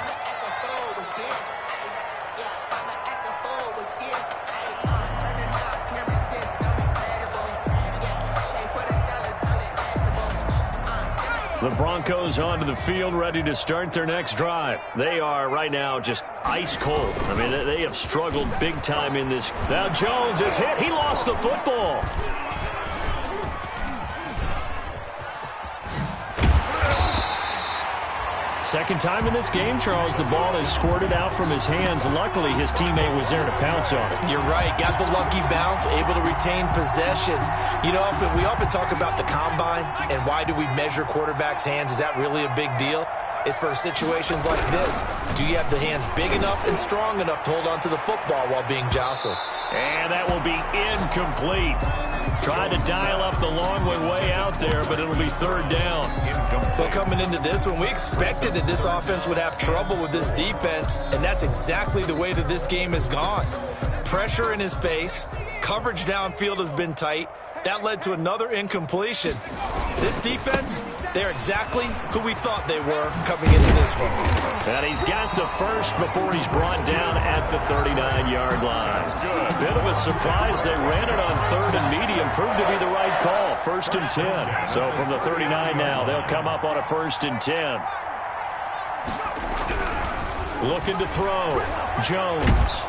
The Broncos onto the field, ready to start their next drive. They are right now just ice cold. I mean, they have struggled big time in this. Now Jones is hit. He lost the football. Second time in this game, Charles, the ball is squirted out from his hands. Luckily, his teammate was there to pounce on it. You're right. Got the lucky bounce, able to retain possession. You know, we often talk about the combine and why do we measure quarterbacks' hands. Is that really a big deal? It's for situations like this. Do you have the hands big enough and strong enough to hold on to the football while being jostled? And that will be incomplete. Tried to dial up the long way out there, but it'll be third down. But coming into this one, we expected that this offense would have trouble with this defense, and that's exactly the way that this game has gone. Pressure in his face, coverage downfield has been tight. That led to another incompletion. This defense, they're exactly who we thought they were coming into this one. And he's got the first before he's brought down at the 39-yard line. Bit of a surprise. They ran it on third and medium. Proved to be the right call. First and 10. So from the 39 now, they'll come up on a first and 10. Looking to throw. Jones.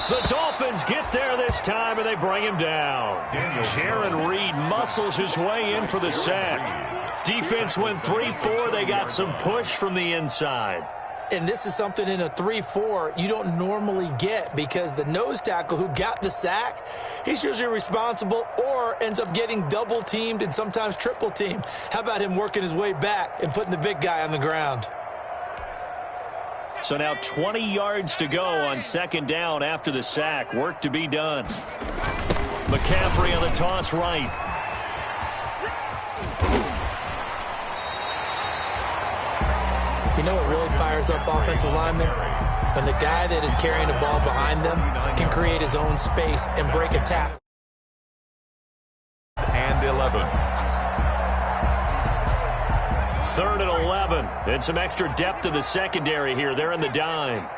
The Dolphins get there this time, and they bring him down. Jaron Reed muscles his way in for the sack. Defense went 3-4. They got some push from the inside. And this is something in a 3-4 you don't normally get because the nose tackle who got the sack, he's usually responsible or ends up getting double-teamed and sometimes triple-teamed. How about him working his way back and putting the big guy on the ground? So now 20 yards to go on second down after the sack. Work to be done. McCaffrey on the toss right. You know what really fires up offensive linemen? When the guy that is carrying the ball behind them can create his own space and break a tackle. And 11. Third and 11. And some extra depth to the secondary here. They're in the dime.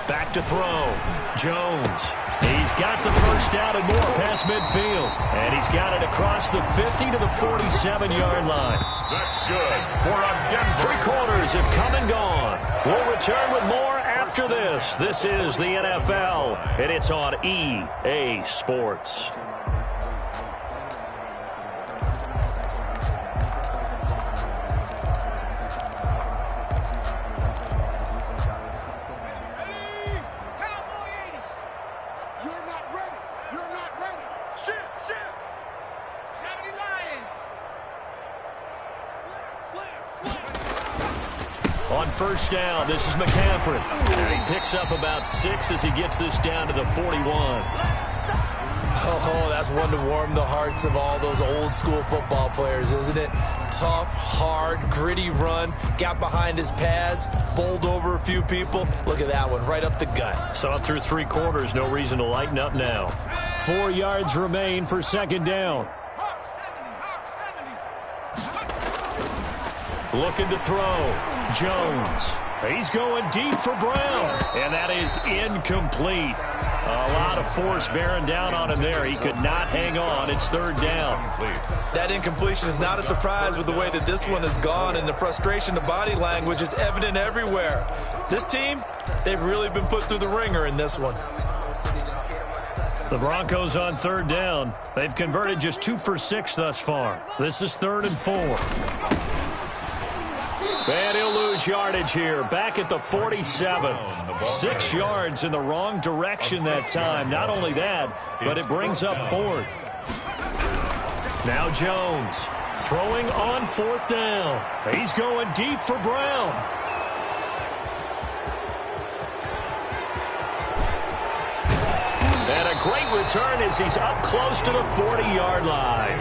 Back to throw. Jones. He's got the first down and more past midfield. And he's got it across the 50 to the 47-yard line. That's good for a Denver. 3 quarters have come and gone. We'll return with more after this. This is the NFL, and it's on EA Sports. On first down, this is McCaffrey. And he picks up about 6 as he gets this down to the 41. Oh, that's one to warm the hearts of all those old school football players, isn't it? Tough, hard, gritty run. Got behind his pads, bowled over a few people. Look at that one, right up the gut. So up through 3 quarters, no reason to lighten up now. 4 yards remain for second down. Looking to throw. Jones. He's going deep for Brown. And that is incomplete. A lot of force bearing down on him there. He could not hang on. It's third down. That incompletion is not a surprise with the way that this one has gone, and the frustration, the body language is evident everywhere. This team, they've really been put through the ringer in this one. The Broncos on third down. They've converted just 2 for 6 thus far. This is 3rd and 4. And he'll lose yardage here. Back at the 47. 6 yards in the wrong direction that time. Not only that, but it brings up 4th. Now Jones throwing on 4th down. He's going deep for Brown. And a great return as he's up close to the 40-yard line.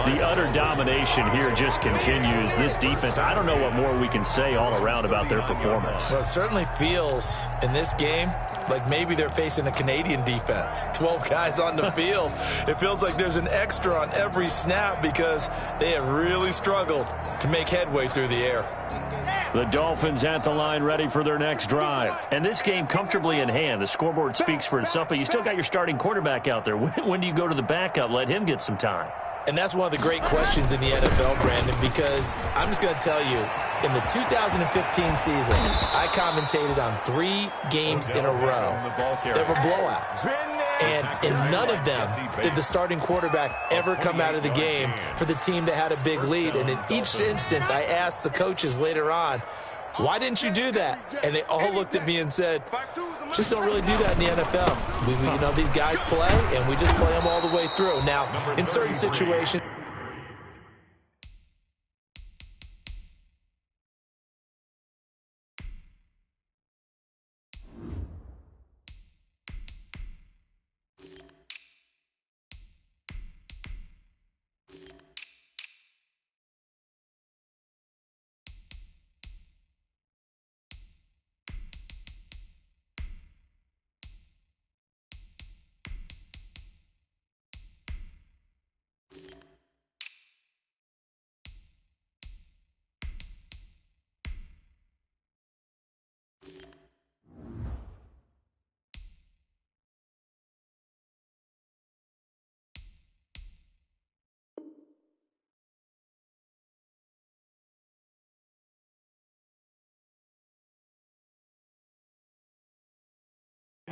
The utter domination here just continues. This defense, I don't know what more we can say all around about their performance. Well, it certainly feels in this game like maybe they're facing a Canadian defense. 12 guys on the field. It feels like there's an extra on every snap because they have really struggled to make headway through the air. The Dolphins at the line ready for their next drive. And this game comfortably in hand. The scoreboard speaks for itself, but you still got your starting quarterback out there. When do you go to the backup? Let him get some time. And that's one of the great questions in the NFL, Brandon, because I'm just going to tell you, in the 2015 season, I commentated on 3 games in a row that were blowouts. And in none of them did the starting quarterback ever come out of the game for the team that had a big lead. And in each instance, I asked the coaches later on, why didn't you do that? And they all looked at me and said, just don't really do that in the NFL. These guys play, and we just play them all the way through. Now, in certain situations,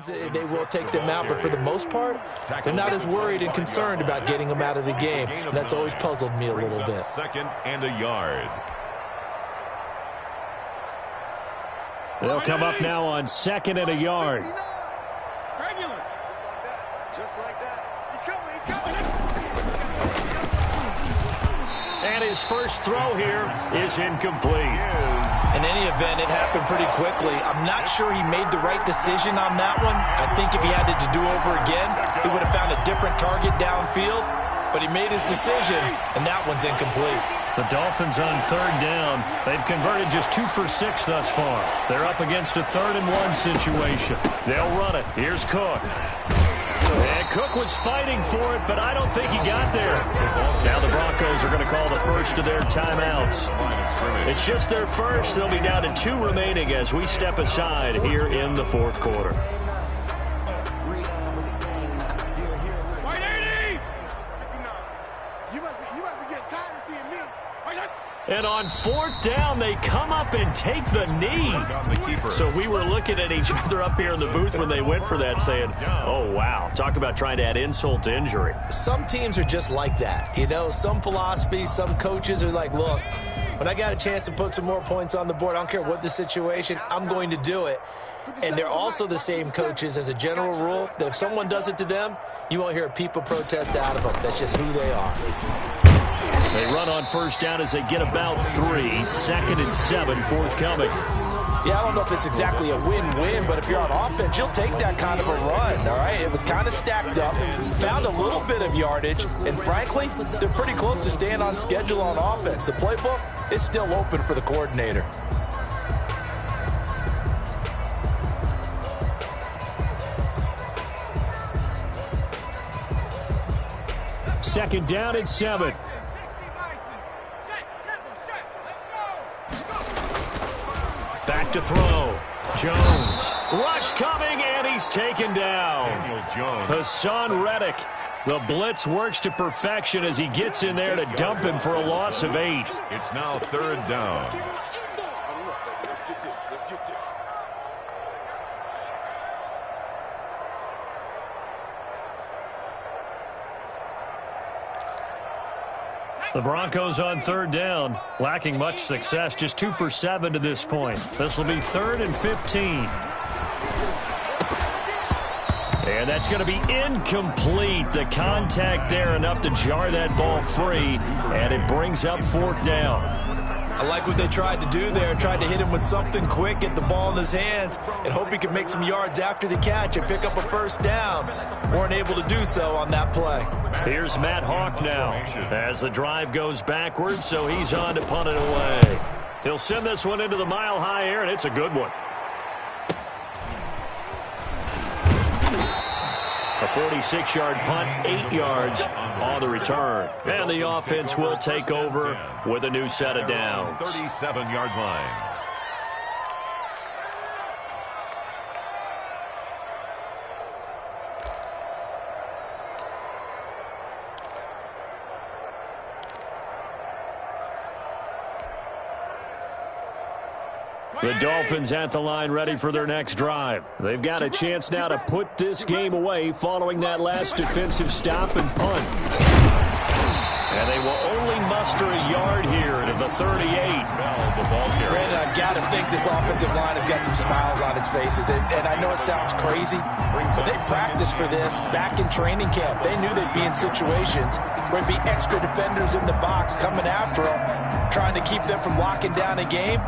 they will take them out, but for the most part, they're not as worried and concerned about getting them out of the game, and that's always puzzled me a little bit. 2nd and a yard. They'll come up now on 2nd and a yard. Regular. Just like that. Just like that. He's coming. He's coming. And his first throw here is incomplete. In any event, it happened pretty quickly. I'm not sure he made the right decision on that one. I think if he had to do over again, he would have found a different target downfield. But he made his decision, and that one's incomplete. The Dolphins on 3rd down. They've converted just 2 for 6 thus far. They're up against a 3rd and 1 situation. They'll run it. Here's Cook. And Cook was fighting for it, but I don't think he got there. Now the Broncos are going to call the first of their timeouts. It's just their first. They'll be down to 2 remaining as we step aside here in the 4th quarter. And on 4th down, they come up and take the knee. So we were looking at each other up here in the booth when they went for that saying, oh, wow. Talk about trying to add insult to injury. Some teams are just like that. Some philosophies, some coaches are like, look, when I got a chance to put some more points on the board, I don't care what the situation, I'm going to do it. And they're also the same coaches as a general rule that if someone does it to them, you won't hear a people protest out of them. That's just who they are. They run on 1st down as they get about 3. 2nd and 7 forthcoming. Yeah, I don't know if it's exactly a win-win, but if you're on offense, you'll take that kind of a run, all right? It was kind of stacked up, found a little bit of yardage, and frankly, they're pretty close to staying on schedule on offense. The playbook is still open for the coordinator. Second down and 7. Back to throw. Jones. Rush coming, and he's taken down. Hassan Reddick. The blitz works to perfection as he gets in there to dump him for a loss of 8. It's now 3rd down. Let's get this. Let's get this. The Broncos on 3rd down, lacking much success, just 2 for 7 to this point. This will be 3rd and 15. And that's going to be incomplete. The contact there enough to jar that ball free, and it brings up 4th down. I like what they tried to do there, tried to hit him with something quick, get the ball in his hands, and hope he could make some yards after the catch and pick up a 1st down. Weren't able to do so on that play. Here's Matt Hawk now as the drive goes backwards, so he's on to punt it away. He'll send this one into the mile-high air, and it's a good one. A 46-yard punt, 8 yards on the return. And the offense will take over with a new set of downs. 37-yard line. The Dolphins at the line ready for their next drive. They've got a chance now to put this game away following that last defensive stop and punt. And they will only muster a yard here to the 38. Brandon, I've got to think this offensive line has got some smiles on its faces. And I know it sounds crazy, but they practiced for this back in training camp. They knew they'd be in situations where there'd be extra defenders in the box coming after them, trying to keep them from locking down a game.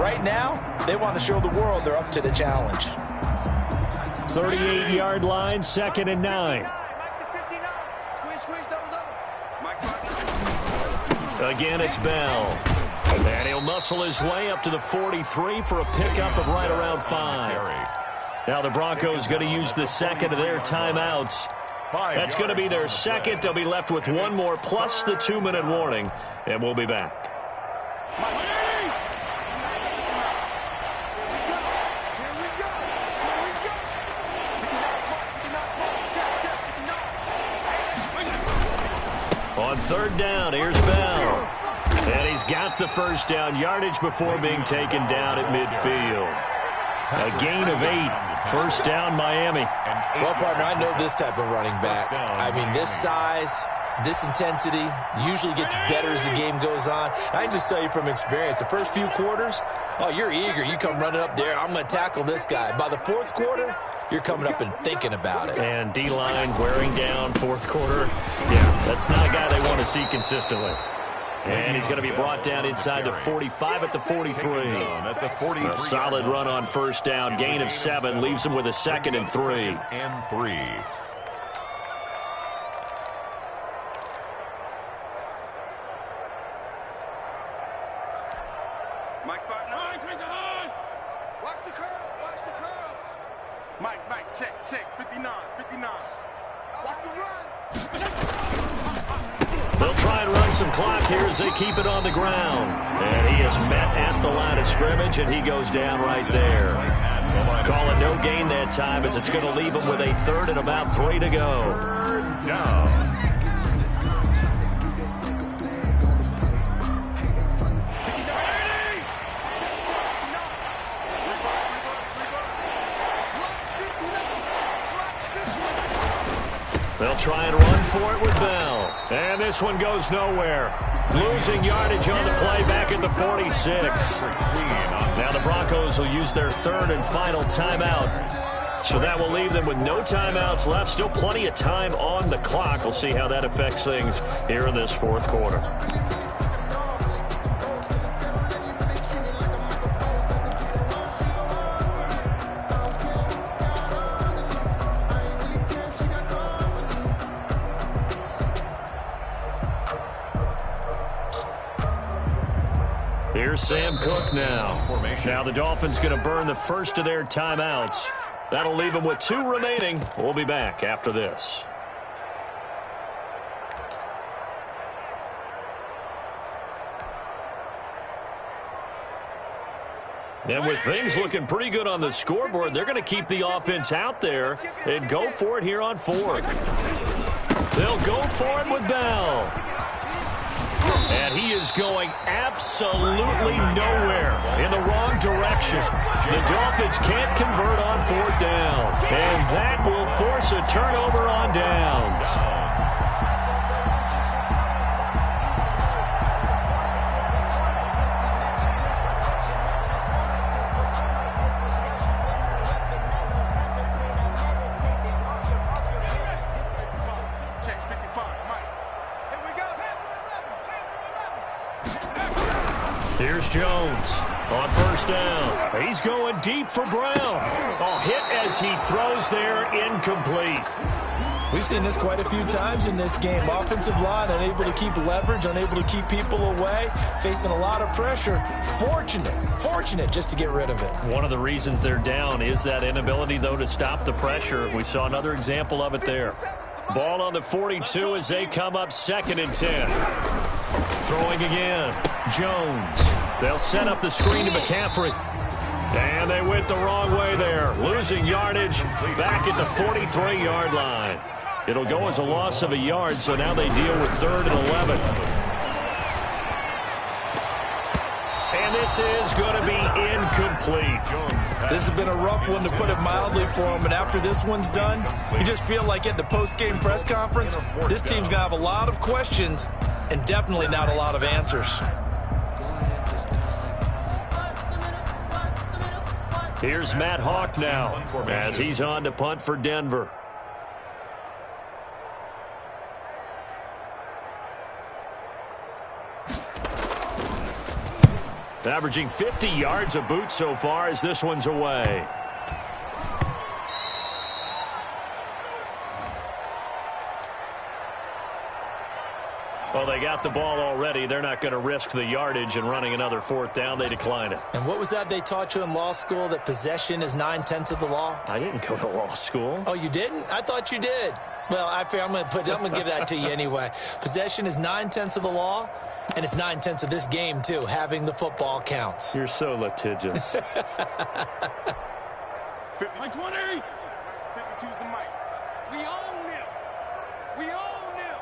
Right now, they want to show the world they're up to the challenge. 38-yard line, 2nd and 9. Again, it's Bell. And he'll muscle his way up to the 43 for a pickup of right around 5. Now the Broncos going to use the second of their timeouts. That's going to be their second. They'll be left with one more plus the 2-minute warning. And we'll be back. On 3rd down, here's Bell. And he's got the first down yardage before being taken down at midfield. A gain of 8. First down, Miami. Well, partner, I know this type of running back. I mean, this size, this intensity usually gets better as the game goes on. I can just tell you from experience, the first few quarters, oh, you're eager. You come running up there, I'm going to tackle this guy. By the 4th quarter, you're coming up and thinking about it. And D-line wearing down 4th quarter. Yeah, that's not a guy they want to see consistently. And he's going to be brought down inside the 45 at the 43. A solid run on first down. Gain of 7 leaves him with a 2nd and 3. Watch the curl. Watch the curls. Mike, check. 59. Watch the run. They'll try and run some clock here as they keep it on the ground. And he is met at the line of scrimmage, and he goes down right there. Call it no gain that time as it's going to leave him with a 3rd and about 3 to go. They'll try and run for it with Bell. And this one goes nowhere. Losing yardage on the play back at the 46. Now the Broncos will use their 3rd and final timeout. So that will leave them with no timeouts left. Still plenty of time on the clock. We'll see how that affects things here in this 4th quarter. Here's Sam Cook now. Now the Dolphins going to burn the first of their timeouts. That'll leave them with 2 remaining. We'll be back after this. And with things looking pretty good on the scoreboard, they're going to keep the offense out there and go for it here on 4th. They'll go for it with Bell. And he is going absolutely nowhere in the wrong direction. The Dolphins can't convert on 4th down. And that will force a turnover on downs. Here's Jones on first down. He's going deep for Brown. Oh, hit as he throws there, incomplete. We've seen this quite a few times in this game. Offensive line unable to keep leverage, unable to keep people away, facing a lot of pressure. Fortunate just to get rid of it. One of the reasons they're down is that inability, though, to stop the pressure. We saw another example of it there. Ball on the 42 as they come up 2nd and 10. Throwing again. Jones. They'll set up the screen to McCaffrey. And they went the wrong way there. Losing yardage back at the 43-yard line. It'll go as a loss of a yard, so now they deal with 3rd and 11. And this is going to be incomplete. This has been a rough one, to put it mildly, for him. And after this one's done, you just feel like at the post-game press conference, this team's going to have a lot of questions and definitely not a lot of answers. Here's Matt Hawk now as he's on to punt for Denver. Averaging 50 yards a boot so far as this one's away. Well, they got the ball already. They're not going to risk the yardage and running another fourth down. They decline it. And what was that they taught you in law school, that possession is 9/10 of the law? I didn't go to law school. Oh, you didn't? I thought you did. Well, I'm going to give that to you anyway. Possession is 9/10 of the law, and it's 9/10 of this game, too. Having the football counts. You're so litigious. 20. 52's the mic. We own them. We own them.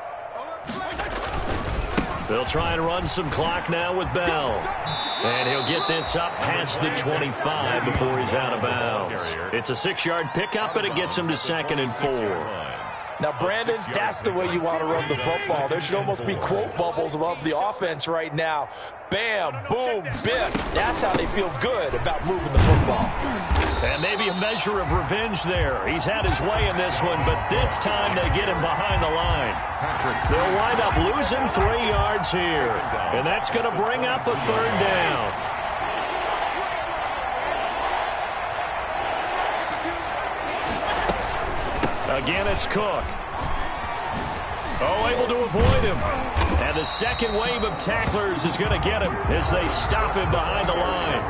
They'll try and run some clock now with Bell. And he'll get this up past the 25 before he's out of bounds. It's a 6-yard pickup, and it gets him to 2nd and 4. Now, Brandon, that's the way you want to run the football. There should almost be quote bubbles above the offense right now. Bam, boom, biff. That's how they feel good about moving the football. And maybe a measure of revenge there. He's had his way in this one, but this time they get him behind the line. They'll wind up losing 3 yards here. And that's going to bring up a 3rd down. Again, it's Cook. Oh, able to avoid him. And the second wave of tacklers is going to get him as they stop him behind the line.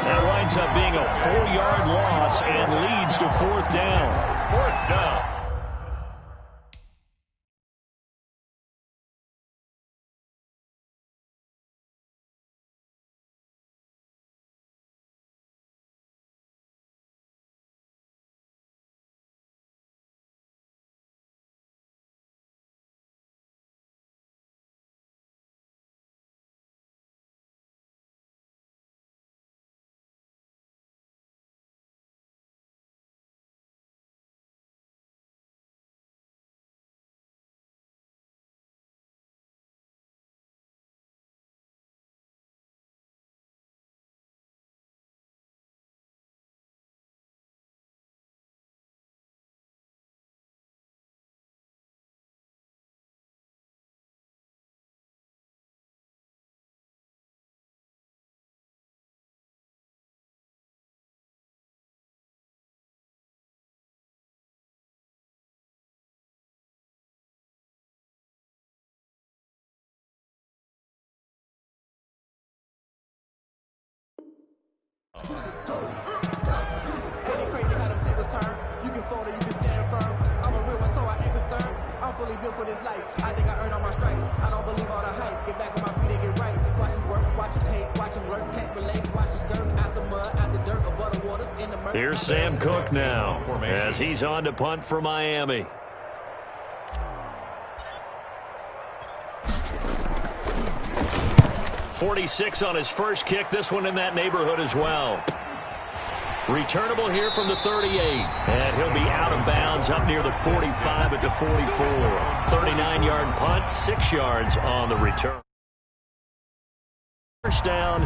That winds up being a 4-yard loss and leads to 4th down. 4th down. Ain't it crazy how them tables turn? You can fold or you can stand firm. I'm a real one, so I ain't concerned. I'm fully built for this life. I think I earned all my stripes. I don't believe all the hype. Get back on my feet and get right. Watch him work, watch him hate, watch him lurk, can't relate. Watch him skirt out the mud, out the dirt, above the waters, in the murk. Here's Sam Cook now as he's on to punt for Miami. .46 on his first kick. This one in that neighborhood as well. Returnable here from the 38. And he'll be out of bounds up near the 45 at the 44. 39-yard punt, 6 yards on the return. First down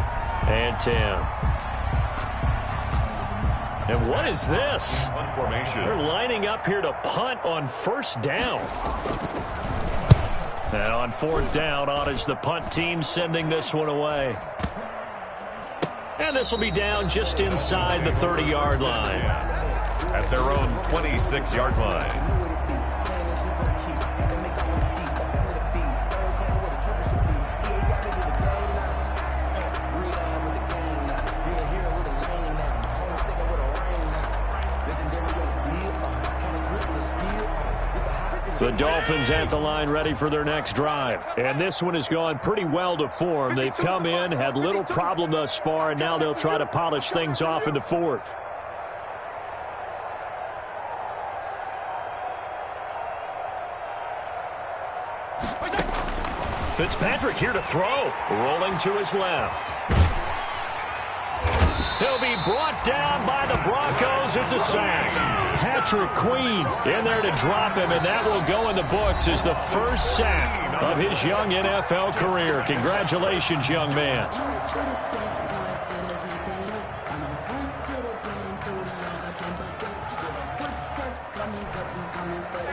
and 10. And what is this? They're lining up here to punt on first down. And on 4th down, on is the punt team sending this one away. And this will be down just inside the 30-yard line. At their own 26-yard line. The Dolphins at the line ready for their next drive. And this one has gone pretty well to form. They've come in, had little problem thus far, and now they'll try to polish things off in the 4th. Fitzpatrick here to throw. Rolling to his left. He'll be brought down by the Broncos. It's a sack. Patrick Queen in there to drop him, and that will go in the books as the first sack of his young NFL career. Congratulations, young man.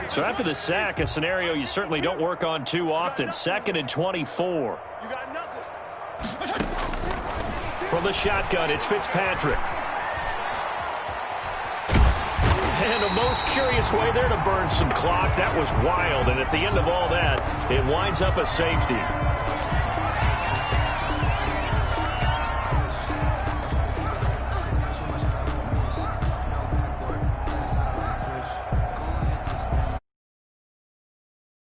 So after the sack, a scenario you certainly don't work on too often. 2nd and 24. You got nothing. From the shotgun, it's Fitzpatrick. And a most curious way there to burn some clock. That was wild, and at the end of all that, it winds up a safety.